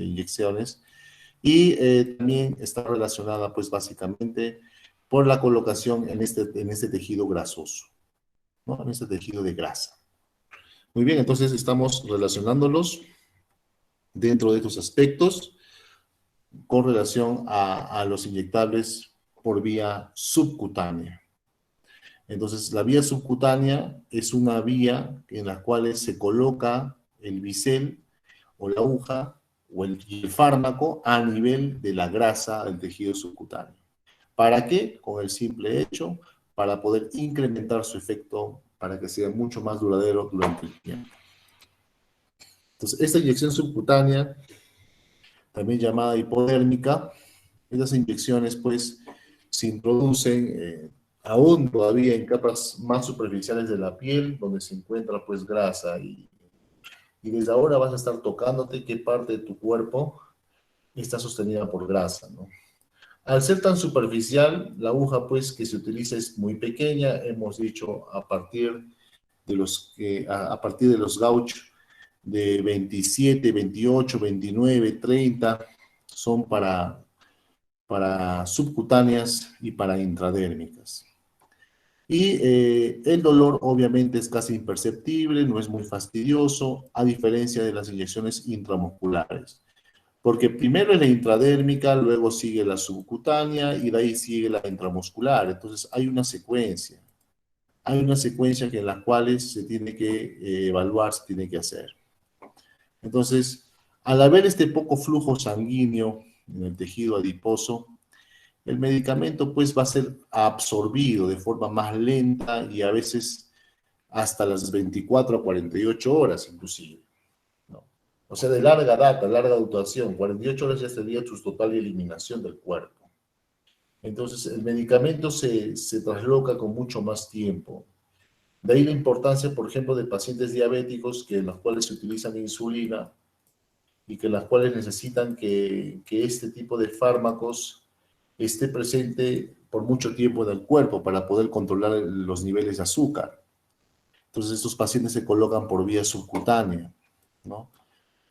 inyecciones, y también está relacionada pues básicamente por la colocación en este tejido grasoso, ¿no? En este tejido de grasa. Muy bien, entonces estamos relacionándolos dentro de estos aspectos con relación a los inyectables por vía subcutánea. Entonces, la vía subcutánea es una vía en la cual se coloca el bisel o la aguja o el fármaco a nivel de la grasa del tejido subcutáneo. ¿Para qué? Con el simple hecho, para poder incrementar su efecto, para que sea mucho más duradero durante el tiempo. Entonces, esta inyección subcutánea, también llamada hipodérmica, estas inyecciones pues se introducen aún todavía en capas más superficiales de la piel, donde se encuentra pues grasa, y desde ahora vas a estar tocándote qué parte de tu cuerpo está sostenida por grasa, ¿no? Al ser tan superficial, la aguja pues que se utiliza es muy pequeña, hemos dicho a partir de los gauch de 27, 28, 29, 30, son para subcutáneas y para intradérmicas. Y el dolor obviamente es casi imperceptible, no es muy fastidioso, a diferencia de las inyecciones intramusculares. Porque primero es la intradérmica, luego sigue la subcutánea y de ahí sigue la intramuscular. Entonces hay una secuencia. Hay una secuencia en la cual se tiene que evaluar, se tiene que hacer. Entonces, al haber este poco flujo sanguíneo en el tejido adiposo, el medicamento pues va a ser absorbido de forma más lenta y a veces hasta las 24 a 48 horas inclusive, ¿no? O sea, de larga data, larga duración, 48 horas ya sería su total eliminación del cuerpo. Entonces, el medicamento se trasloca con mucho más tiempo. De ahí la importancia, por ejemplo, de pacientes diabéticos en los cuales se utilizan insulina y que en las cuales necesitan que este tipo de fármacos esté presente por mucho tiempo en el cuerpo para poder controlar los niveles de azúcar. Entonces estos pacientes se colocan por vía subcutánea, ¿no?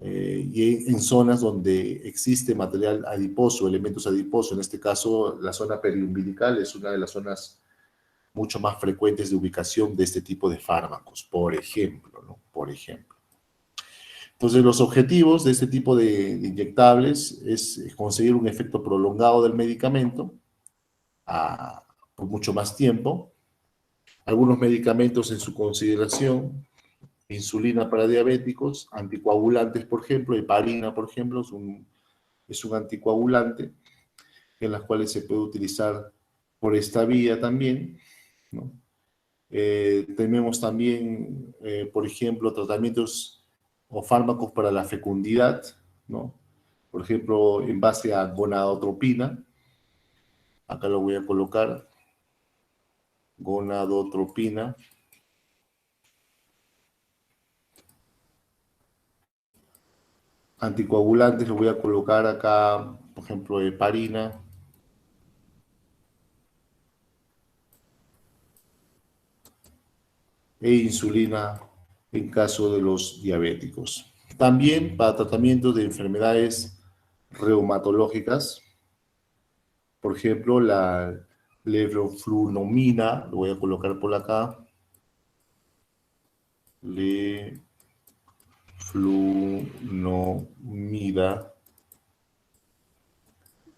Y en zonas donde existe material adiposo, elementos adiposos, en este caso la zona periumbilical es una de las zonas mucho más frecuentes de ubicación de este tipo de fármacos, por ejemplo, ¿no? Por ejemplo. Entonces, los objetivos de este tipo de inyectables es conseguir un efecto prolongado del medicamento por mucho más tiempo. Algunos medicamentos en su consideración, insulina para diabéticos, anticoagulantes, por ejemplo, heparina, por ejemplo, es un anticoagulante en las cuales se puede utilizar por esta vía también, ¿no? Tenemos también, por ejemplo, tratamientos o fármacos para la fecundidad, ¿no? Por ejemplo, en base a gonadotropina. Acá lo voy a colocar. Gonadotropina. Anticoagulantes lo voy a colocar acá, por ejemplo, heparina. E insulina en caso de los diabéticos. También para tratamiento de enfermedades reumatológicas, por ejemplo, la levoflunomina, lo voy a colocar por acá, leflunomida.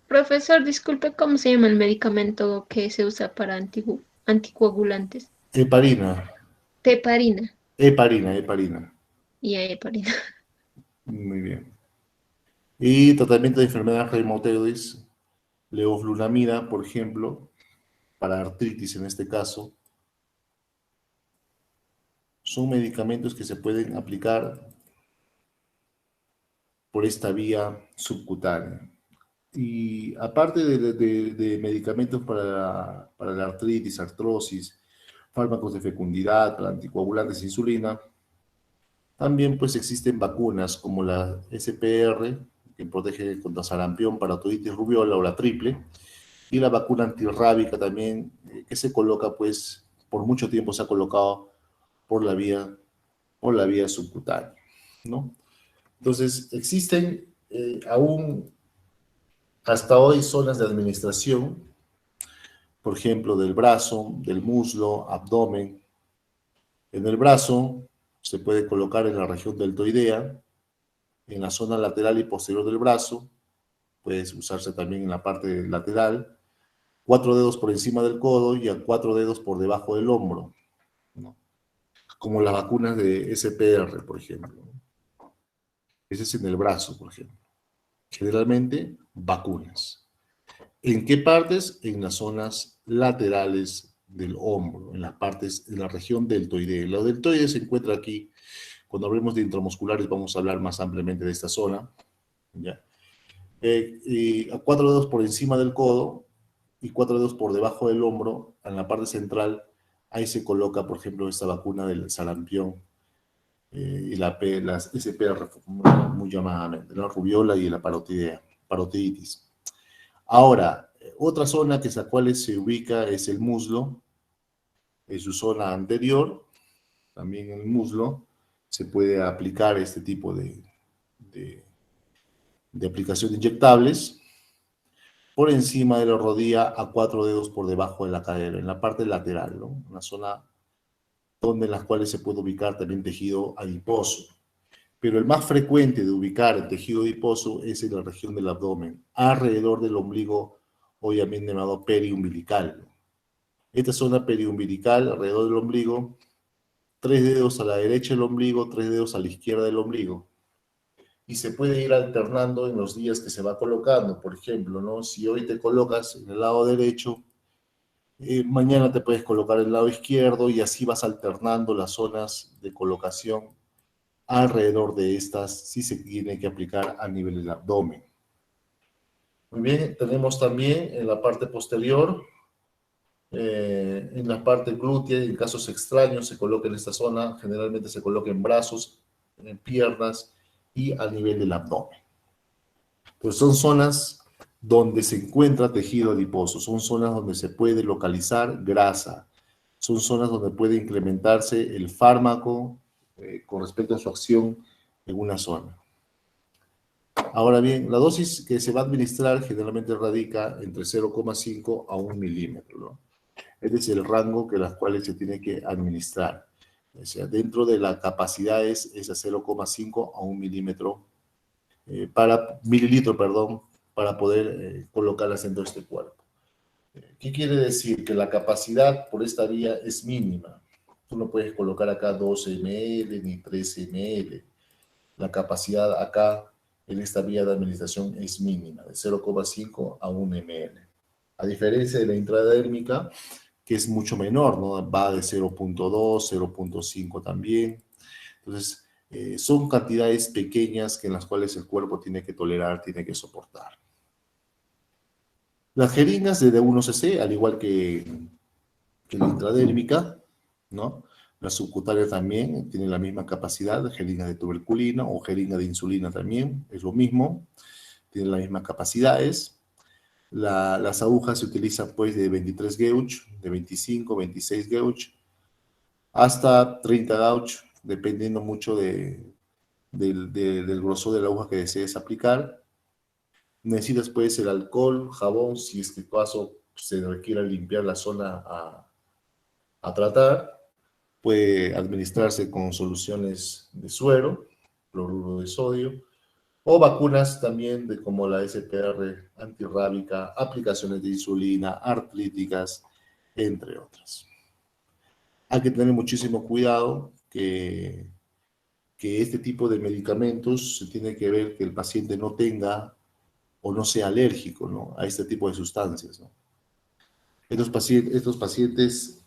Profesor, disculpe, ¿cómo se llama el medicamento que se usa para anticoagulantes? Heparina, Teparina heparina. y heparina. Muy bien. Y tratamiento de enfermedades reumatoides, levoflunomida, por ejemplo, para artritis en este caso. Son medicamentos que se pueden aplicar por esta vía subcutánea. Y aparte de medicamentos para la artritis, artrosis, fármacos de fecundidad, para anticoagulantes, insulina, también pues existen vacunas como la SPR, que protege contra sarampión, paratoides, rubiola o la triple, y la vacuna antirrábica también, que se coloca pues, por mucho tiempo se ha colocado por la vía subcutánea, ¿no? Entonces, existen aún hasta hoy zonas de administración, por ejemplo, del brazo, del muslo, abdomen. En el brazo se puede colocar en la región deltoidea, en la zona lateral y posterior del brazo, puede usarse también en la parte lateral, 4 dedos por encima del codo y a 4 dedos por debajo del hombro, ¿no? Como las vacunas de SPR, por ejemplo. Ese es en el brazo, por ejemplo. Generalmente, vacunas. ¿En qué partes? En las zonas laterales del hombro, en las partes, en la región deltoidea. La deltoide se encuentra aquí. Cuando hablemos de intramusculares vamos a hablar más ampliamente de esta zona, ¿ya? Y a 4 dedos por encima del codo y 4 dedos por debajo del hombro, en la parte central, ahí se coloca, por ejemplo, esta vacuna del sarampión y las SPR, muy llamadamente, la rubiola y la parotiditis. Ahora, otra zona que es la cual se ubica es el muslo, en su zona anterior, también en el muslo, se puede aplicar este tipo de, de aplicación de inyectables por encima de la rodilla a 4 dedos por debajo de la cadera, en la parte lateral, ¿no? Una zona donde en las cuales se puede ubicar también tejido adiposo. Pero el más frecuente de ubicar el tejido adiposo es en la región del abdomen, alrededor del ombligo, obviamente llamado periumbilical. Esta zona periumbilical, alrededor del ombligo, 3 dedos a la derecha del ombligo, 3 dedos a la izquierda del ombligo. Y se puede ir alternando en los días que se va colocando. Por ejemplo, ¿no? Si hoy te colocas en el lado derecho, mañana te puedes colocar en el lado izquierdo y así vas alternando las zonas de colocación alrededor de estas, si se tiene que aplicar a nivel del abdomen. Muy bien, tenemos también en la parte posterior, en la parte glútea, en casos extraños se coloca en esta zona, generalmente se coloca en brazos, en piernas y a nivel del abdomen. Pues son zonas donde se encuentra tejido adiposo, son zonas donde se puede localizar grasa, son zonas donde puede incrementarse el fármaco con respecto a su acción en una zona. Ahora bien, la dosis que se va a administrar generalmente radica entre 0,5 a 1 milímetro, ¿no? Este es el rango que las cuales se tiene que administrar. O sea, dentro de la capacidad es a 0,5 a 1 milímetro mililitro, perdón, para poder colocarlas dentro de este cuerpo. ¿Qué quiere decir? Que la capacidad por esta vía es mínima. Tú no puedes colocar acá 12 ml ni 13 ml. La capacidad acá en esta vía de administración es mínima, de 0,5 a 1 ml. A diferencia de la intradérmica, que es mucho menor, ¿no? Va de 0,2, 0,5 también. Entonces, son cantidades pequeñas que en las cuales el cuerpo tiene que tolerar, tiene que soportar. Las jeringas de 1 cc, al igual que la intradérmica, ¿no? La subcutánea también tiene la misma capacidad, jeringa de tuberculina o jeringa de insulina también, es lo mismo, tiene las mismas capacidades. Las agujas se utilizan pues de 23 gauge, de 25, 26 gauge, hasta 30 gauge, dependiendo mucho del grosor de la aguja que desees aplicar. Necesitas pues el alcohol, jabón, si es que caso se requiera limpiar la zona a tratar. Puede administrarse con soluciones de suero, cloruro de sodio, o vacunas también como la SPR antirrábica, aplicaciones de insulina, artríticas, entre otras. Hay que tener muchísimo cuidado que este tipo de medicamentos se tiene que ver que el paciente no tenga o no sea alérgico, ¿no? A este tipo de sustancias, ¿no? Estos pacientes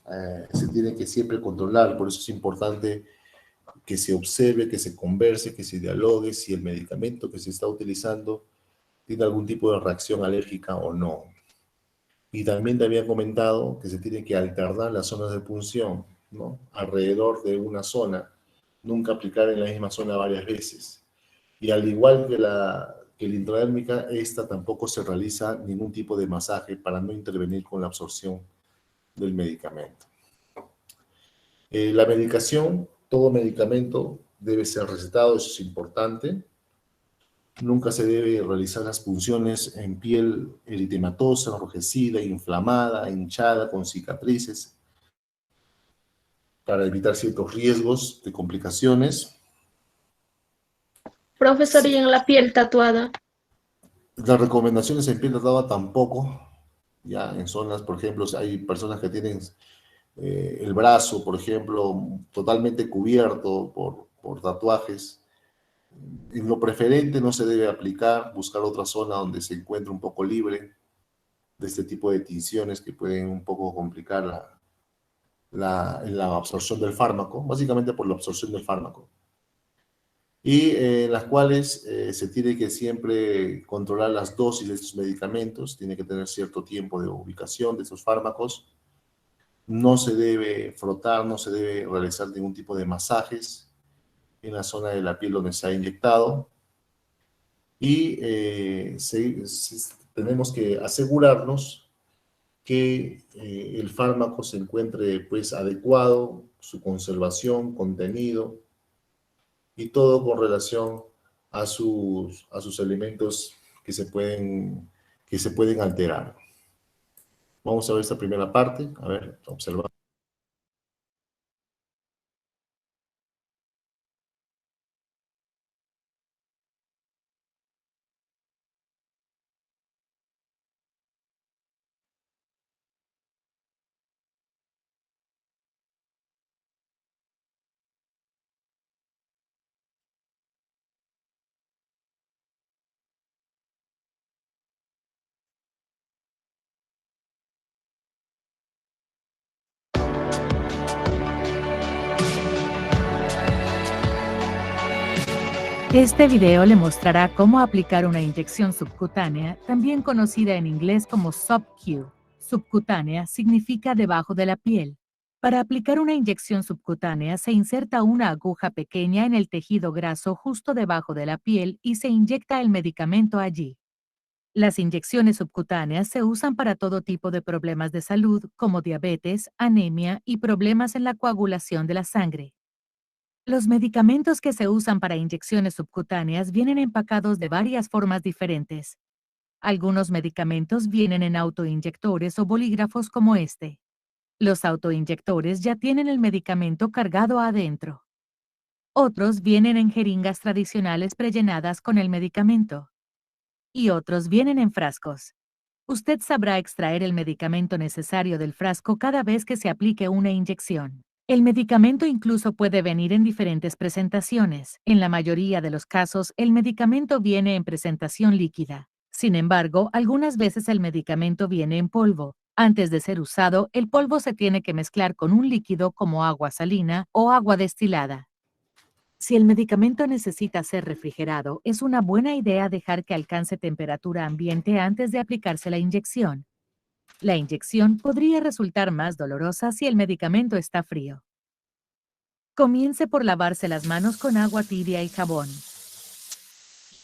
se tienen que siempre controlar, por eso es importante que se observe, que se converse, que se dialogue si el medicamento que se está utilizando tiene algún tipo de reacción alérgica o no. Y también te había comentado que se tienen que alternar las zonas de punción, ¿no? Alrededor de una zona, nunca aplicar en la misma zona varias veces. Y al igual que la intradérmica, esta tampoco se realiza ningún tipo de masaje para no intervenir con la absorción del medicamento. La medicación, todo medicamento debe ser recetado, eso es importante. Nunca se debe realizar las punciones en piel eritematosa, enrojecida, inflamada, hinchada, con cicatrices, para evitar ciertos riesgos de complicaciones. Profesor, y en la piel tatuada. Las recomendaciones en piel tratada tampoco, ya en zonas, por ejemplo, hay personas que tienen el brazo, por ejemplo, totalmente cubierto por tatuajes. En lo preferente no se debe aplicar, buscar otra zona donde se encuentre un poco libre de este tipo de tinciones que pueden un poco complicar la absorción del fármaco, básicamente por la absorción del fármaco. Y en las cuales se tiene que siempre controlar las dosis de estos medicamentos, tiene que tener cierto tiempo de ubicación de esos fármacos, no se debe frotar, no se debe realizar ningún tipo de masajes en la zona de la piel donde se ha inyectado, y tenemos que asegurarnos que el fármaco se encuentre pues adecuado, su conservación, contenido y todo con relación a sus elementos que se pueden alterar. Vamos a ver esta primera parte, a ver, observa. Este video le mostrará cómo aplicar una inyección subcutánea, también conocida en inglés como sub-Q. Subcutánea significa debajo de la piel. Para aplicar una inyección subcutánea se inserta una aguja pequeña en el tejido graso justo debajo de la piel y se inyecta el medicamento allí. Las inyecciones subcutáneas se usan para todo tipo de problemas de salud, como diabetes, anemia y problemas en la coagulación de la sangre. Los medicamentos que se usan para inyecciones subcutáneas vienen empacados de varias formas diferentes. Algunos medicamentos vienen en autoinyectores o bolígrafos como este. Los autoinyectores ya tienen el medicamento cargado adentro. Otros vienen en jeringas tradicionales prellenadas con el medicamento. Y otros vienen en frascos. Usted sabrá extraer el medicamento necesario del frasco cada vez que se aplique una inyección. El medicamento incluso puede venir en diferentes presentaciones. En la mayoría de los casos, el medicamento viene en presentación líquida. Sin embargo, algunas veces el medicamento viene en polvo. Antes de ser usado, el polvo se tiene que mezclar con un líquido como agua salina o agua destilada. Si el medicamento necesita ser refrigerado, es una buena idea dejar que alcance temperatura ambiente antes de aplicarse la inyección. La inyección podría resultar más dolorosa si el medicamento está frío. Comience por lavarse las manos con agua tibia y jabón.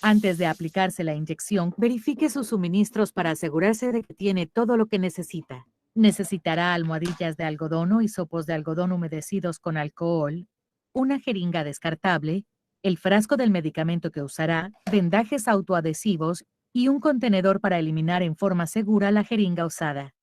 Antes de aplicarse la inyección, verifique sus suministros para asegurarse de que tiene todo lo que necesita. Necesitará almohadillas de algodón o hisopos de algodón humedecidos con alcohol, una jeringa descartable, el frasco del medicamento que usará, vendajes autoadhesivos y un contenedor para eliminar en forma segura la jeringa usada.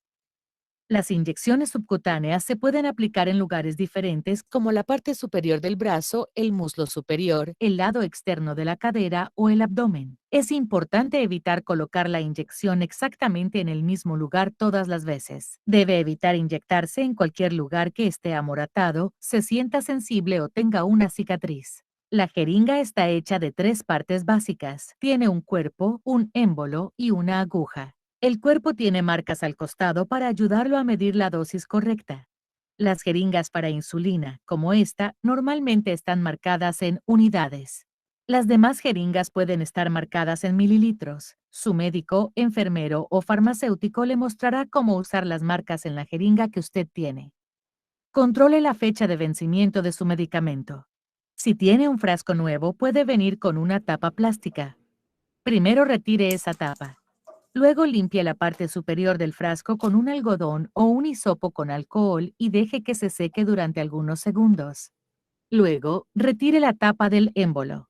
Las inyecciones subcutáneas se pueden aplicar en lugares diferentes como la parte superior del brazo, el muslo superior, el lado externo de la cadera o el abdomen. Es importante evitar colocar la inyección exactamente en el mismo lugar todas las veces. Debe evitar inyectarse en cualquier lugar que esté amoratado, se sienta sensible o tenga una cicatriz. La jeringa está hecha de 3 partes básicas. Tiene un cuerpo, un émbolo y una aguja. El cuerpo tiene marcas al costado para ayudarlo a medir la dosis correcta. Las jeringas para insulina, como esta, normalmente están marcadas en unidades. Las demás jeringas pueden estar marcadas en mililitros. Su médico, enfermero o farmacéutico le mostrará cómo usar las marcas en la jeringa que usted tiene. Controle la fecha de vencimiento de su medicamento. Si tiene un frasco nuevo, puede venir con una tapa plástica. Primero retire esa tapa. Luego limpie la parte superior del frasco con un algodón o un hisopo con alcohol y deje que se seque durante algunos segundos. Luego, retire la tapa del émbolo.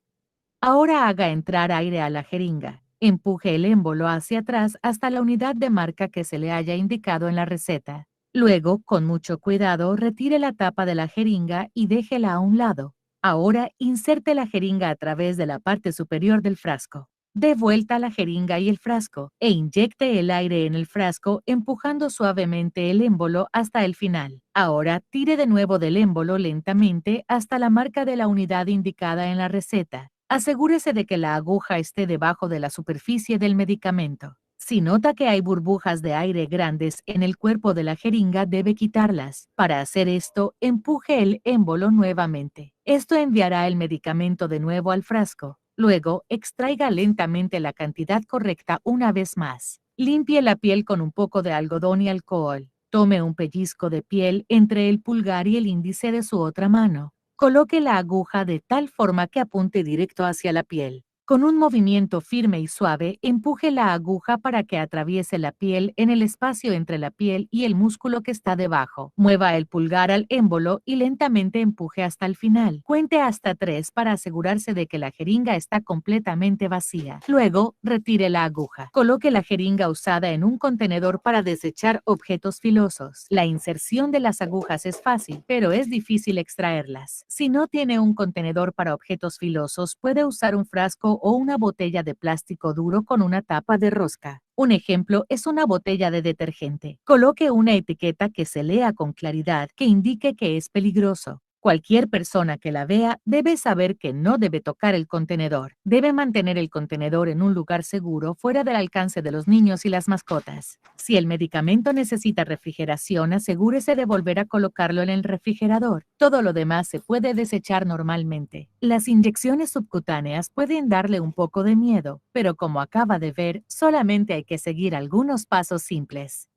Ahora haga entrar aire a la jeringa. Empuje el émbolo hacia atrás hasta la unidad de marca que se le haya indicado en la receta. Luego, con mucho cuidado, retire la tapa de la jeringa y déjela a un lado. Ahora, inserte la jeringa a través de la parte superior del frasco. Dé vuelta la jeringa y el frasco e inyecte el aire en el frasco empujando suavemente el émbolo hasta el final. Ahora, tire de nuevo del émbolo lentamente hasta la marca de la unidad indicada en la receta. Asegúrese de que la aguja esté debajo de la superficie del medicamento. Si nota que hay burbujas de aire grandes en el cuerpo de la jeringa, debe quitarlas. Para hacer esto, empuje el émbolo nuevamente. Esto enviará el medicamento de nuevo al frasco. Luego, extraiga lentamente la cantidad correcta una vez más. Limpie la piel con un poco de algodón y alcohol. Tome un pellizco de piel entre el pulgar y el índice de su otra mano. Coloque la aguja de tal forma que apunte directo hacia la piel. Con un movimiento firme y suave, empuje la aguja para que atraviese la piel en el espacio entre la piel y el músculo que está debajo. Mueva el pulgar al émbolo y lentamente empuje hasta el final. Cuente hasta 3 para asegurarse de que la jeringa está completamente vacía. Luego, retire la aguja. Coloque la jeringa usada en un contenedor para desechar objetos filosos. La inserción de las agujas es fácil, pero es difícil extraerlas. Si no tiene un contenedor para objetos filosos, puede usar un frasco o una botella de plástico duro con una tapa de rosca. Un ejemplo es una botella de detergente. Coloque una etiqueta que se lea con claridad que indique que es peligroso. Cualquier persona que la vea debe saber que no debe tocar el contenedor. Debe mantener el contenedor en un lugar seguro fuera del alcance de los niños y las mascotas. Si el medicamento necesita refrigeración, asegúrese de volver a colocarlo en el refrigerador. Todo lo demás se puede desechar normalmente. Las inyecciones subcutáneas pueden darle un poco de miedo, pero como acaba de ver, solamente hay que seguir algunos pasos simples.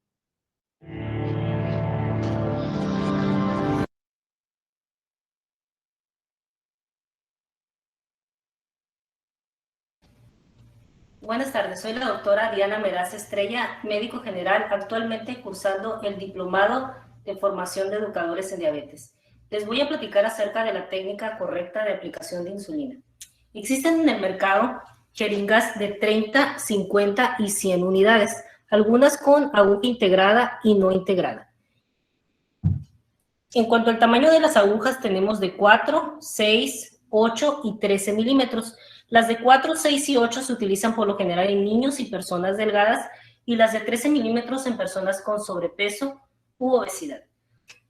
Buenas tardes, soy la doctora Diana Meraz Estrella, médico general, actualmente cursando el diplomado de formación de educadores en diabetes. Les voy a platicar acerca de la técnica correcta de aplicación de insulina. Existen en el mercado jeringas de 30, 50 y 100 unidades, algunas con aguja integrada y no integrada. En cuanto al tamaño de las agujas, tenemos de 4, 6, 8 y 13 milímetros. Las de 4, 6 y 8 se utilizan por lo general en niños y personas delgadas y las de 13 milímetros en personas con sobrepeso u obesidad.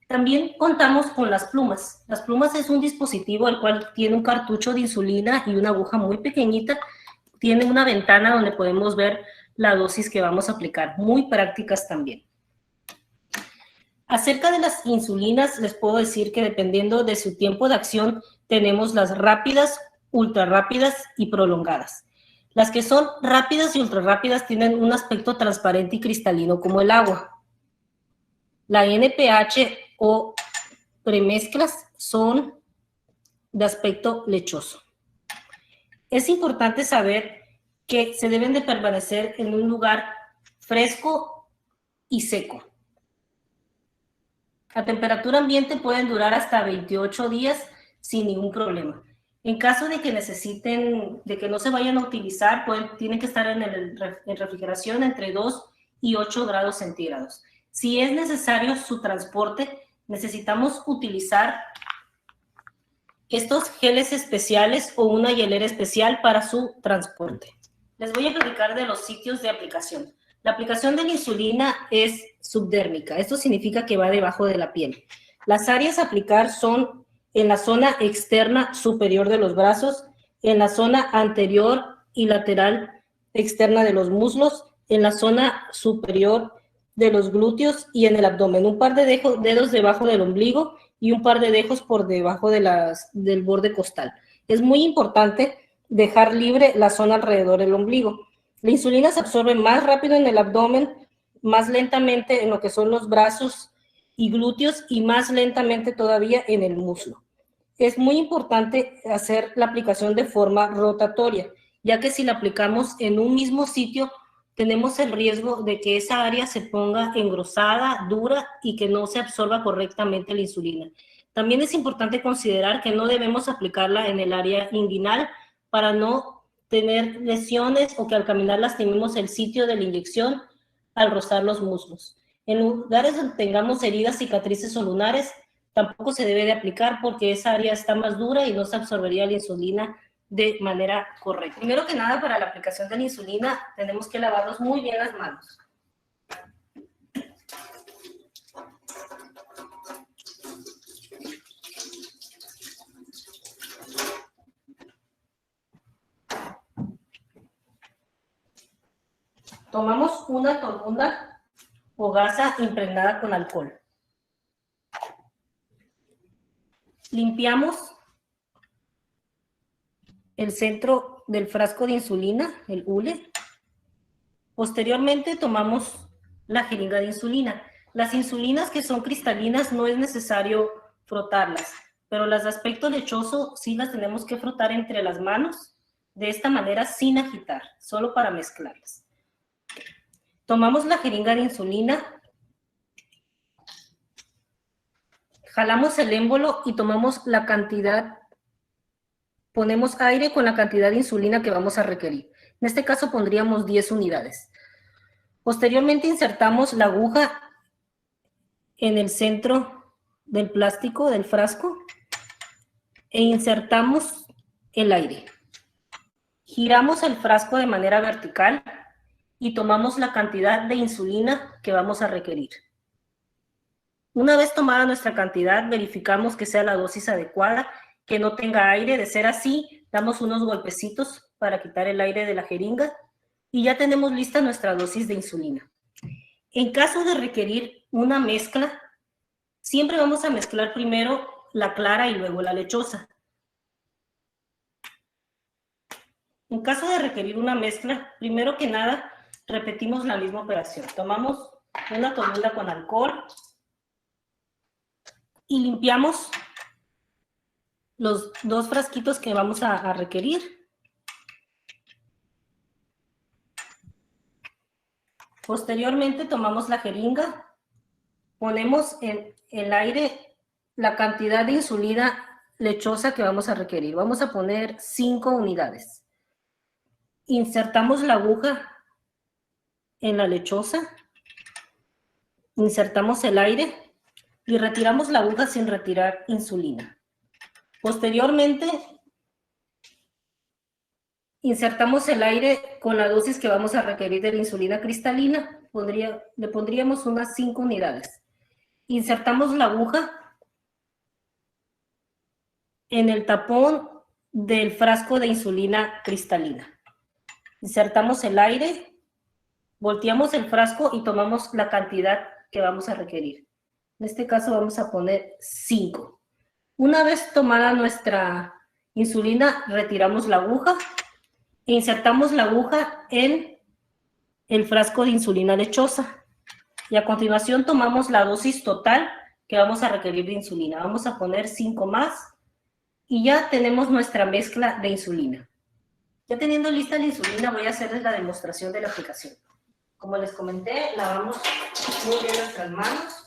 También contamos con las plumas. Las plumas es un dispositivo el cual tiene un cartucho de insulina y una aguja muy pequeñita. Tiene una ventana donde podemos ver la dosis que vamos a aplicar. Muy prácticas también. Acerca de las insulinas, les puedo decir que dependiendo de su tiempo de acción, tenemos las rápidas, ultra rápidas y prolongadas. Las que son rápidas y ultra rápidas tienen un aspecto transparente y cristalino como el agua. La NPH o premezclas son de aspecto lechoso. Es importante saber que se deben de permanecer en un lugar fresco y seco. A temperatura ambiente pueden durar hasta 28 días sin ningún problema. En caso de que necesiten, de que no se vayan a utilizar, tienen que estar en refrigeración entre 2 y 8 grados centígrados. Si es necesario su transporte, necesitamos utilizar estos geles especiales o una hielera especial para su transporte. Les voy a platicar de los sitios de aplicación. La aplicación de la insulina es subdérmica. Esto significa que va debajo de la piel. Las áreas a aplicar son en la zona externa superior de los brazos, en la zona anterior y lateral externa de los muslos, en la zona superior de los glúteos y en el abdomen. Un par de dedos debajo del ombligo y un par de dedos por debajo del borde costal. Es muy importante dejar libre la zona alrededor del ombligo. La insulina se absorbe más rápido en el abdomen, más lentamente en lo que son los brazos y glúteos y más lentamente todavía en el muslo. Es muy importante hacer la aplicación de forma rotatoria, ya que si la aplicamos en un mismo sitio, tenemos el riesgo de que esa área se ponga engrosada, dura y que no se absorba correctamente la insulina. También es importante considerar que no debemos aplicarla en el área inguinal para no tener lesiones o que al caminar lastimemos el sitio de la inyección al rozar los muslos. En lugares donde tengamos heridas, cicatrices o lunares, tampoco se debe de aplicar porque esa área está más dura y no se absorbería la insulina de manera correcta. Primero que nada, para la aplicación de la insulina, tenemos que lavarnos muy bien las manos. Tomamos una toronda o gasa impregnada con alcohol. Limpiamos el centro del frasco de insulina, el hule. Posteriormente tomamos la jeringa de insulina. Las insulinas que son cristalinas no es necesario frotarlas, pero las de aspecto lechoso sí las tenemos que frotar entre las manos, de esta manera sin agitar, solo para mezclarlas. Tomamos la jeringa de insulina, jalamos el émbolo y tomamos la cantidad, ponemos aire con la cantidad de insulina que vamos a requerir. En este caso pondríamos 10 unidades. Posteriormente insertamos la aguja en el centro del plástico del frasco e insertamos el aire. Giramos el frasco de manera vertical y tomamos la cantidad de insulina que vamos a requerir. Una vez tomada nuestra cantidad, verificamos que sea la dosis adecuada, que no tenga aire. De ser así, damos unos golpecitos para quitar el aire de la jeringa y ya tenemos lista nuestra dosis de insulina. En caso de requerir una mezcla, siempre vamos a mezclar primero la clara y luego la lechosa. En caso de requerir una mezcla, primero que nada, repetimos la misma operación. Tomamos una toronda con alcohol y limpiamos los 2 frasquitos que vamos a requerir. Posteriormente tomamos la jeringa, ponemos en el aire la cantidad de insulina lechosa que vamos a requerir. Vamos a poner 5 unidades. Insertamos la aguja en la lechosa, insertamos el aire y retiramos la aguja sin retirar insulina. Posteriormente, insertamos el aire con la dosis que vamos a requerir de la insulina cristalina. Le pondríamos unas 5 unidades. Insertamos la aguja en el tapón del frasco de insulina cristalina. Insertamos el aire, volteamos el frasco y tomamos la cantidad que vamos a requerir. En este caso vamos a poner 5. Una vez tomada nuestra insulina, retiramos la aguja e insertamos la aguja en el frasco de insulina lechosa. Y a continuación tomamos la dosis total que vamos a requerir de insulina. Vamos a poner 5 más y ya tenemos nuestra mezcla de insulina. Ya teniendo lista la insulina, voy a hacerles la demostración de la aplicación. Como les comenté, lavamos muy bien nuestras manos.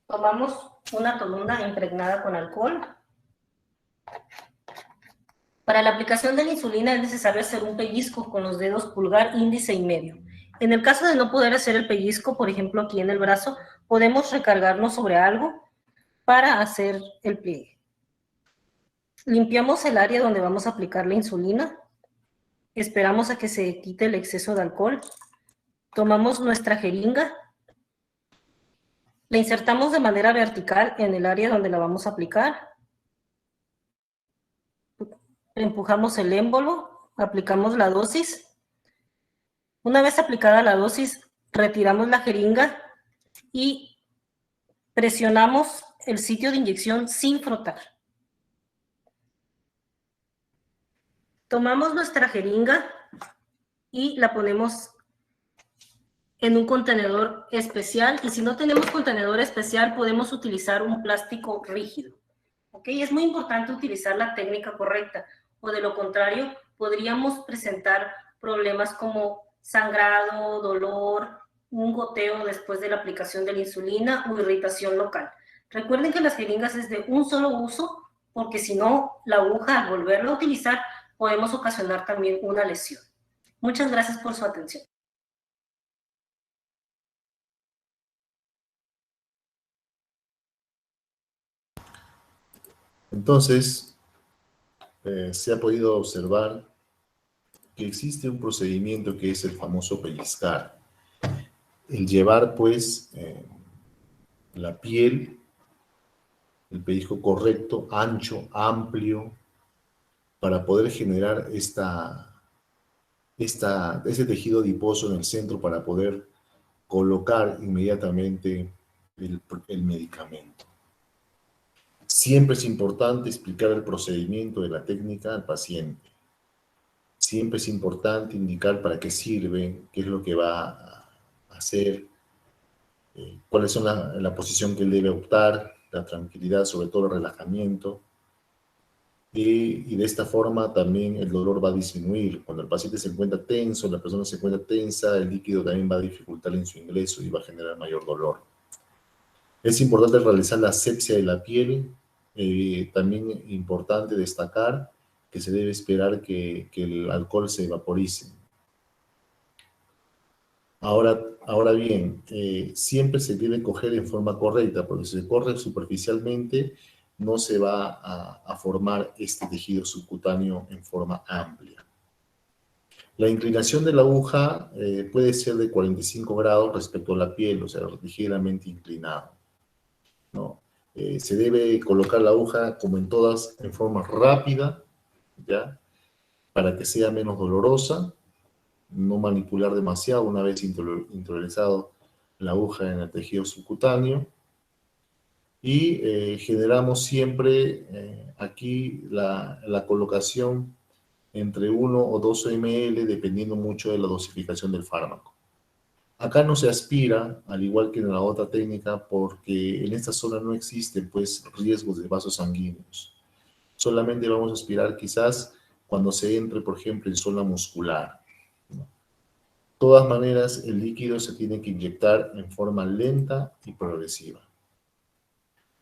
Tomamos una toronda impregnada con alcohol. Para la aplicación de la insulina es necesario hacer un pellizco con los dedos pulgar, índice y medio. En el caso de no poder hacer el pellizco, por ejemplo aquí en el brazo, podemos recargarnos sobre algo para hacer el pliegue. Limpiamos el área donde vamos a aplicar la insulina. Esperamos a que se quite el exceso de alcohol. Tomamos nuestra jeringa. La insertamos de manera vertical en el área donde la vamos a aplicar. Empujamos el émbolo, aplicamos la dosis. Una vez aplicada la dosis, retiramos la jeringa y presionamos el sitio de inyección sin frotar. Tomamos nuestra jeringa y la ponemos en un contenedor especial, y si no tenemos contenedor especial podemos utilizar un plástico rígido. ¿Ok? Es muy importante utilizar la técnica correcta, o de lo contrario podríamos presentar problemas como sangrado, dolor, un goteo después de la aplicación de la insulina o irritación local. Recuerden que las jeringas es de un solo uso, porque si no, la aguja al volverla a utilizar podemos ocasionar también una lesión. Muchas gracias por su atención. Entonces, se ha podido observar que existe un procedimiento que es el famoso pellizcar. El llevar, pues, la piel, el pellizco correcto, ancho, amplio, para poder generar ese tejido adiposo en el centro para poder colocar inmediatamente el medicamento. Siempre es importante explicar el procedimiento de la técnica al paciente. Siempre es importante indicar para qué sirve, qué es lo que va a hacer, cuáles son la posición que él debe optar, la tranquilidad, sobre todo el relajamiento. Y de esta forma también el dolor va a disminuir. Cuando el paciente se encuentra tenso, la persona se encuentra tensa, el líquido también va a dificultar en su ingreso y va a generar mayor dolor. Es importante realizar la asepsia de la piel. También importante destacar que se debe esperar que el alcohol se vaporice. Ahora bien, siempre se debe coger en forma correcta, porque si se corre superficialmente, no se va a formar este tejido subcutáneo en forma amplia. La inclinación de la aguja puede ser de 45 grados respecto a la piel, o sea, ligeramente inclinado, ¿no? Se debe colocar la aguja, como en todas, en forma rápida, ¿ya? Para que sea menos dolorosa, no manipular demasiado una vez interiorizado la aguja en el tejido subcutáneo. Y generamos siempre aquí la colocación entre 1 o 2 ml, dependiendo mucho de la dosificación del fármaco. Acá no se aspira, al igual que en la otra técnica, porque en esta zona no existen, pues, riesgos de vasos sanguíneos. Solamente vamos a aspirar quizás cuando se entre, por ejemplo, en zona muscular, ¿no? De todas maneras, el líquido se tiene que inyectar en forma lenta y progresiva.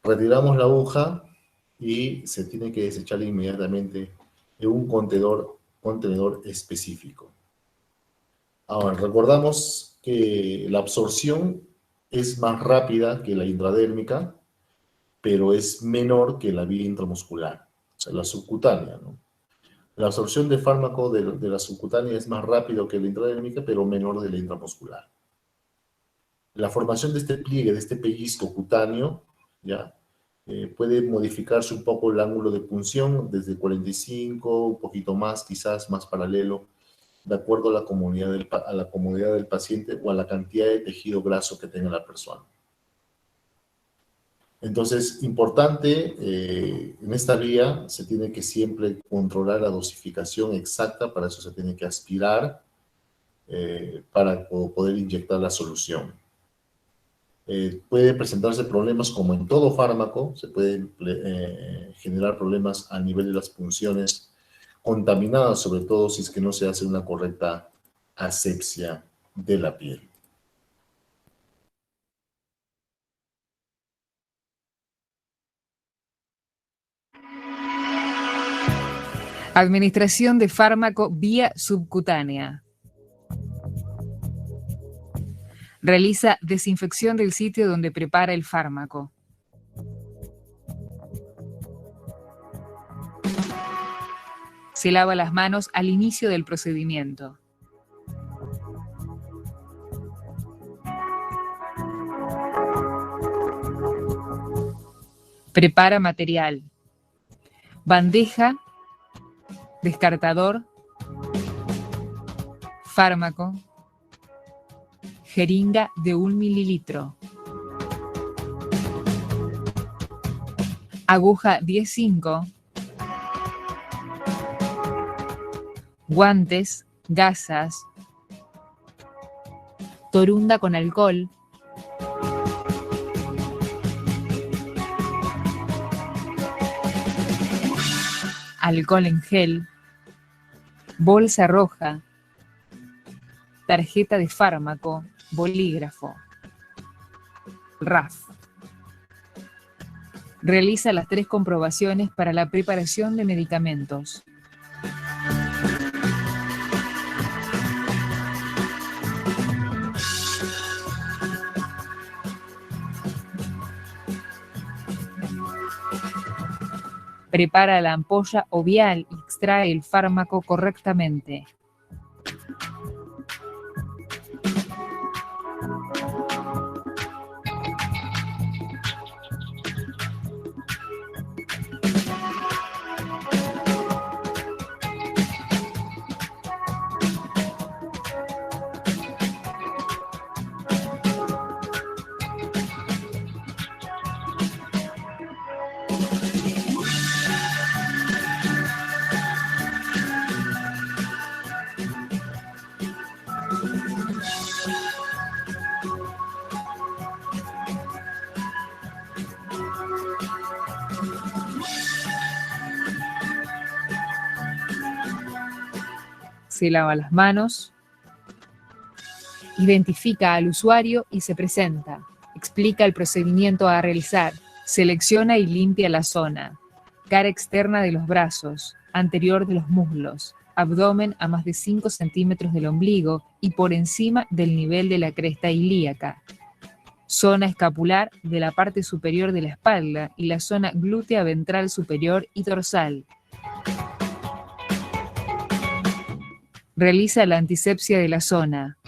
Retiramos la aguja y se tiene que desechar inmediatamente en un contenedor específico. Ahora, recordamos que la absorción es más rápida que la intradérmica, pero es menor que la vía intramuscular, o sea, la subcutánea, ¿no? La absorción de fármaco de la subcutánea es más rápido que la intradérmica, pero menor de la intramuscular. La formación de este pliegue, de este pellizco cutáneo, ¿ya? Puede modificarse un poco el ángulo de punción, desde 45, un poquito más, quizás más paralelo, de acuerdo a la comodidad del paciente o a la cantidad de tejido graso que tenga la persona. Entonces, importante, en esta vía se tiene que siempre controlar la dosificación exacta, para eso se tiene que aspirar para poder inyectar la solución. Puede presentarse problemas como en todo fármaco, se pueden generar problemas a nivel de las punciones contaminadas, sobre todo si es que no se hace una correcta asepsia de la piel. Administración de fármaco vía subcutánea. Realiza desinfección del sitio donde prepara el fármaco. Se lava las manos al inicio del procedimiento. Prepara material. Bandeja, descartador, fármaco, jeringa de 1 mililitro, aguja 10-5, guantes, gasas, torunda con alcohol, alcohol en gel, bolsa roja, tarjeta de fármaco, bolígrafo. RAF. Realiza las 3 comprobaciones para la preparación de medicamentos. Prepara la ampolla o vial y extrae el fármaco correctamente. Se lava las manos, identifica al usuario y se presenta. Explica el procedimiento a realizar. Selecciona y limpia la zona. Cara externa de los brazos, anterior de los muslos, abdomen a más de 5 centímetros del ombligo y por encima del nivel de la cresta ilíaca. Zona escapular de la parte superior de la espalda y la zona glútea ventral superior y dorsal. Realiza la antisepsia de la zona.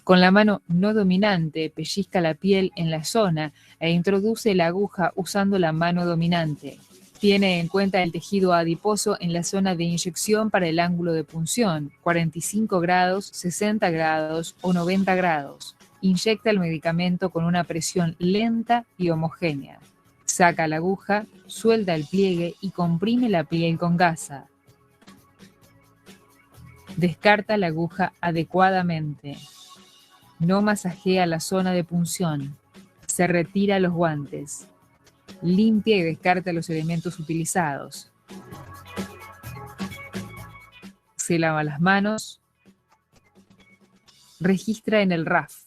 Con la mano no dominante pellizca la piel en la zona e introduce la aguja usando la mano dominante. Tiene en cuenta el tejido adiposo en la zona de inyección para el ángulo de punción, 45 grados, 60 grados o 90 grados. Inyecta el medicamento con una presión lenta y homogénea. Saca la aguja, suelta el pliegue y comprime la piel con gasa. Descarta la aguja adecuadamente. No masajea la zona de punción. Se retira los guantes. Limpia y descarta los elementos utilizados. Se lava las manos. Registra en el RAF.